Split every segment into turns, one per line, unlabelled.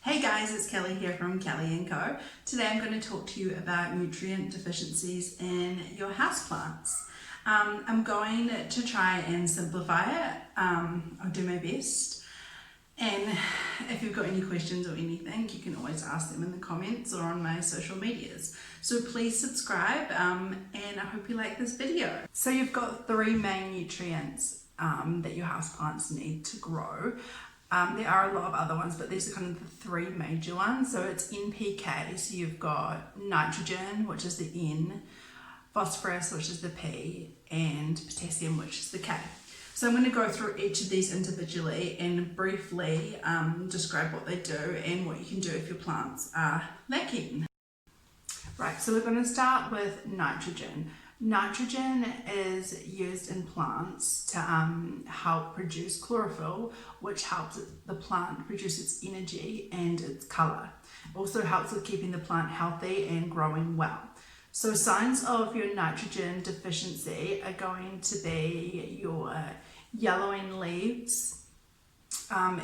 Hey guys, it's Kelly here from Kelly & Co. Today I'm going to talk to you about nutrient deficiencies in your houseplants. I'm going to try and simplify it. I'll do my best. And if you've got any questions or anything, you can always ask them in the comments or on my social medias. So please subscribe and I hope you like this video. So you've got three main nutrients that your houseplants need to grow. There are a lot of other ones, but these are kind of the three major ones. So it's NPK, so you've got nitrogen, which is the N, phosphorus, which is the P, and potassium, which is the K. So I'm going to go through each of these individually and briefly describe what they do and what you can do if your plants are lacking. Right, so we're going to start with nitrogen. Nitrogen is used in plants to help produce chlorophyll, which helps the plant produce its energy and its colour. It also helps with keeping the plant healthy and growing well. So signs of your nitrogen deficiency are going to be your yellowing leaves,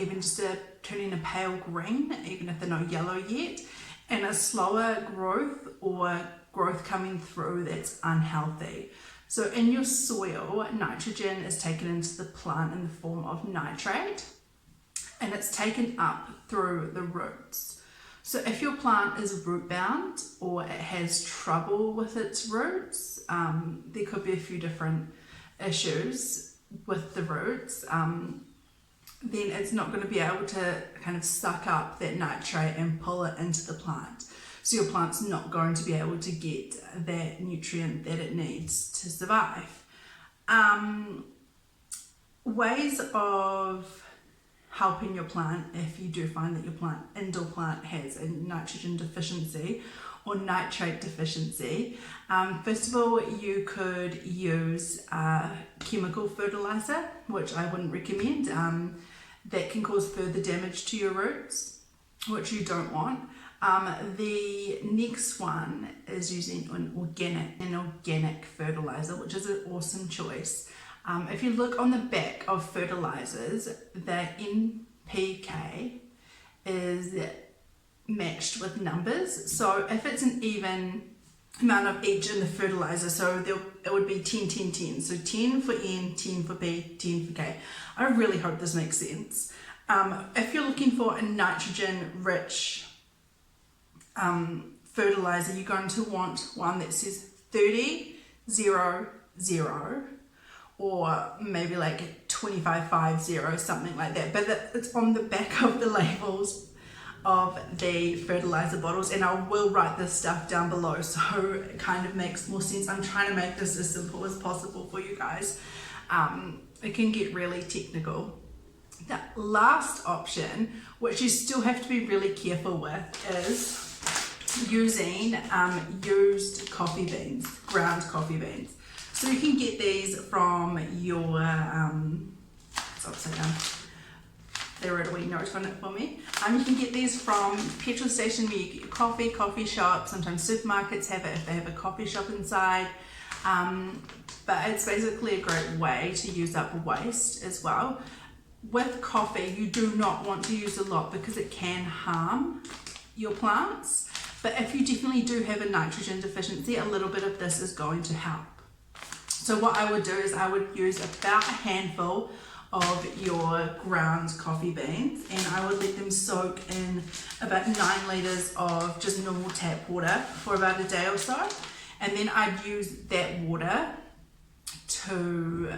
even just turning a pale green, even if they're not yellow yet, and a slower growth or growth coming through that's unhealthy. So in your soil, nitrogen is taken into the plant in the form of nitrate, and it's taken up through the roots. So if your plant is root bound or it has trouble with its roots, there could be a few different issues with the roots, then it's not going to be able to kind of suck up that nitrate and pull it into the plant. So your plant's not going to be able to get that nutrient that it needs to survive. Ways of helping your plant if you do find that your indoor plant has a nitrogen deficiency or nitrate deficiency. First of all, you could use a chemical fertilizer, which I wouldn't recommend. That can cause further damage to your roots, which you don't want. The next one is using an organic fertilizer, which is an awesome choice. If you look on the back of fertilizers, the NPK is matched with numbers. So if it's an even amount of each in the fertilizer, so it would be 10, 10, 10. So 10 for N, 10 for P, 10 for K. I really hope this makes sense. If you're looking for a nitrogen-rich fertilizer, you're going to want one that says 30, 0, 0, or maybe like 25, 5, 0, something like that. But it's on the back of the labels of the fertilizer bottles, and I will write this stuff down below so it kind of makes more sense. I'm trying to make this as simple as possible for you guys. It can get really technical. The last option, which you still have to be really careful with, is using used coffee beans, ground coffee beans. So you can get these from your, it's upside down. They wrote a wee note on it for me. You can get these from petrol station where you get your coffee shop. Sometimes supermarkets have it if they have a coffee shop inside. But it's basically a great way to use up waste as well. With coffee, you do not want to use a lot because it can harm your plants. But if you definitely do have a nitrogen deficiency, a little bit of this is going to help. So what I would do is I would use about a handful of your ground coffee beans, and I would let them soak in about 9 litres of just normal tap water for about a day or so, and then I'd use that water to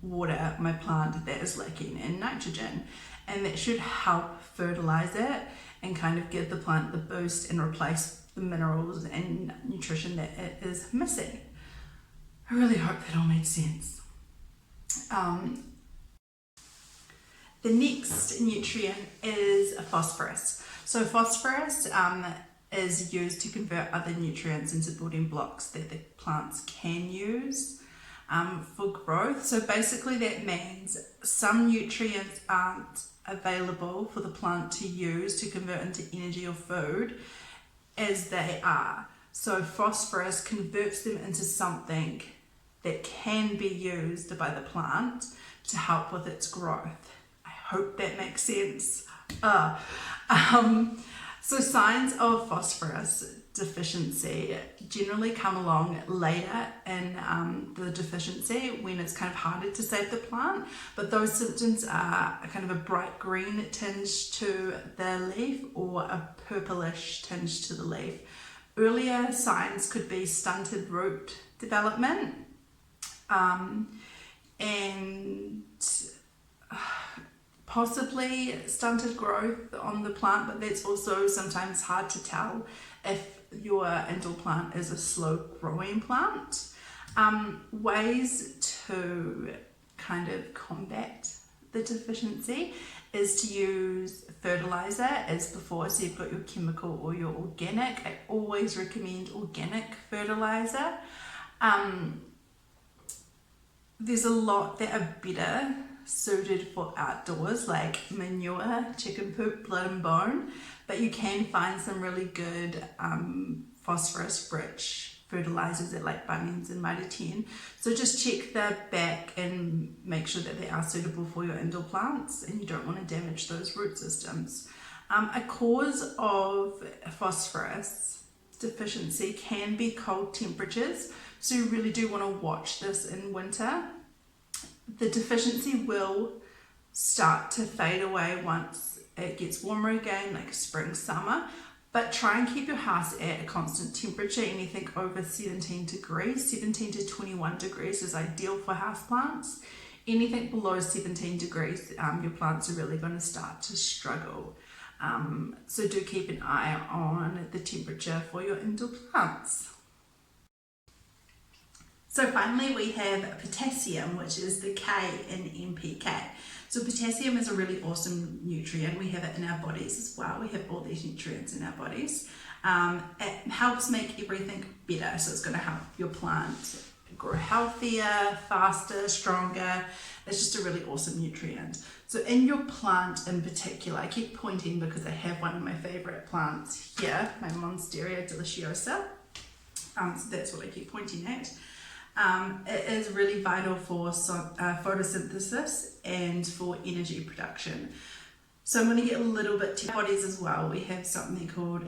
water my plant that is lacking in nitrogen, and that should help fertilize it and kind of give the plant the boost and replace the minerals and nutrition that it is missing. I really hope that all made sense. The next nutrient is phosphorus. So phosphorus is used to convert other nutrients into building blocks that the plants can use for growth. So basically that means some nutrients aren't available for the plant to use to convert into energy or food as they are. So phosphorus converts them into something that can be used by the plant to help with its growth. I hope that makes sense. So signs of phosphorus deficiency generally come along later in the deficiency when it's kind of harder to save the plant, but those symptoms are kind of a bright green tinge to the leaf or a purplish tinge to the leaf. Earlier signs could be stunted root development and possibly stunted growth on the plant, but that's also sometimes hard to tell if your indole plant is a slow growing plant. Ways to kind of combat the deficiency is to use fertilizer as before. So you've got your chemical or your organic. I always recommend organic fertilizer. There's a lot that are better suited for outdoors, like manure, chicken poop, blood and bone, but you can find some really good phosphorus rich fertilizers at like Bunnings and Mitre 10. So just check the back and make sure that they are suitable for your indole plants and you don't want to damage those root systems. A cause of phosphorus deficiency can be cold temperatures, so you really do want to watch this in winter. The deficiency will start to fade away once it gets warmer again, like spring, summer, but try and keep your house at a constant temperature. Anything over 17 degrees, 17 to 21 degrees is ideal for houseplants. Anything below 17 degrees, your plants are really going to start to struggle. So do keep an eye on the temperature for your indole plants. So finally we have potassium, which is the K in NPK. So potassium is a really awesome nutrient. We have it in our bodies as well. We have all these nutrients in our bodies. It helps make everything better. So it's going to help your plant grow healthier, faster, stronger. It's just a really awesome nutrient. So in your plant in particular, I keep pointing because I have one of my favorite plants here, my Monstera deliciosa. So that's what I keep pointing at. It is really vital for photosynthesis and for energy production. So I'm going to get a little bit to bodies as well. We have something called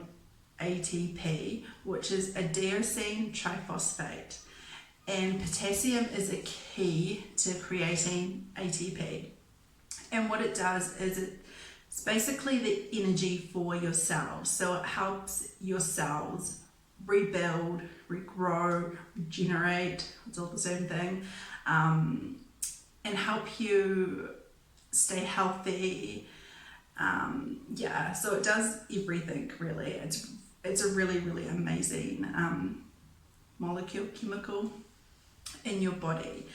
ATP, which is adenosine triphosphate. And potassium is a key to creating ATP. And what it does is it's basically the energy for your cells. So it helps your cells rebuild, regrow, regenerate, it's all the same thing, and help you stay healthy. So it does everything really. It's a really, really amazing chemical in your body.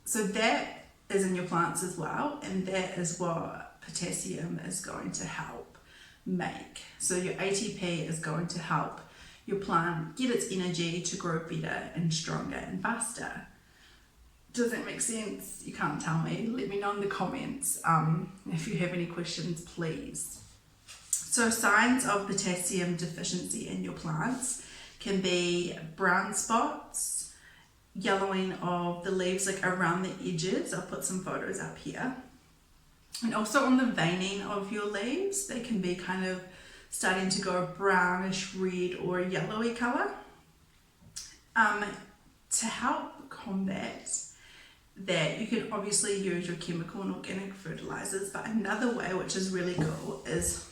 So that is in your plants as well, and that is what potassium is going to help make. So your ATP is going to help your plant get its energy to grow better and stronger and faster. Does that make sense? You can't tell me. Let me know in the comments if you have any questions, please. So signs of potassium deficiency in your plants can be brown spots, yellowing of the leaves like around the edges. I'll put some photos up here. And also on the veining of your leaves, they can be kind of starting to go brownish red or yellowy color. To help combat that, you can obviously use your chemical and organic fertilizers, but another way which is really cool is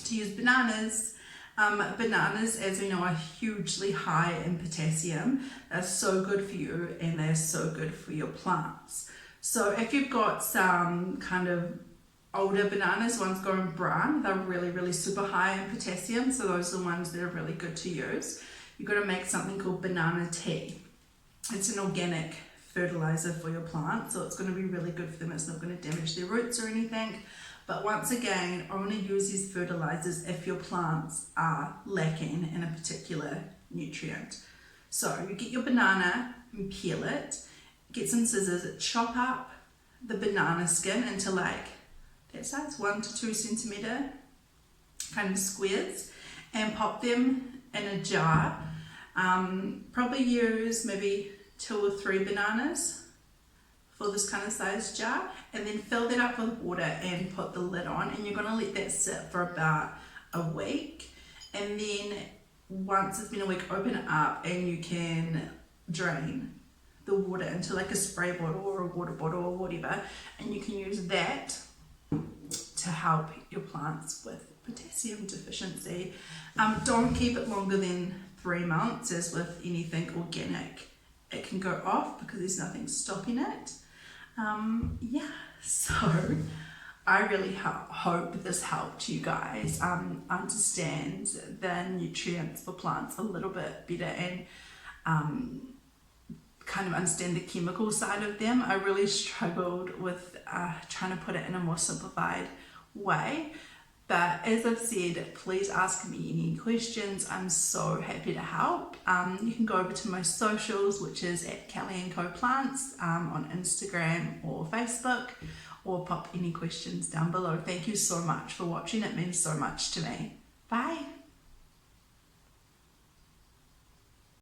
to use bananas. Bananas, as we know, are hugely high in potassium. They're so good for you and they're so good for your plants. So if you've got some kind of older bananas, ones going brown, they're really, really super high in potassium. So those are the ones that are really good to use. You've got to make something called banana tea. It's an organic fertilizer for your plant, so it's going to be really good for them. It's not going to damage their roots or anything. But once again, only use these fertilizers if your plants are lacking in a particular nutrient. So you get your banana and peel it. Get some scissors, chop up the banana skin into like that size, 1 to 2 centimeter kind of squares, and pop them in a jar. Probably use maybe 2 or 3 bananas for this kind of size jar, and then fill that up with water and put the lid on, and you're going to let that sit for about a week. And then once it's been a week, open it up and you can drain the water into like a spray bottle or a water bottle or whatever, and you can use that to help your plants with potassium deficiency. Don't keep it longer than 3 months, as with anything organic. It can go off because there's nothing stopping it. Yeah, so I really hope this helped you guys understand the nutrients for plants a little bit better, and kind of understand the chemical side of them. I really struggled with trying to put it in a more simplified way. But as I've said, please ask me any questions. I'm so happy to help. You can go over to my socials, which is at Kelly & Co Plants on Instagram or Facebook, or pop any questions down below. Thank you so much for watching. It means so much to me. Bye.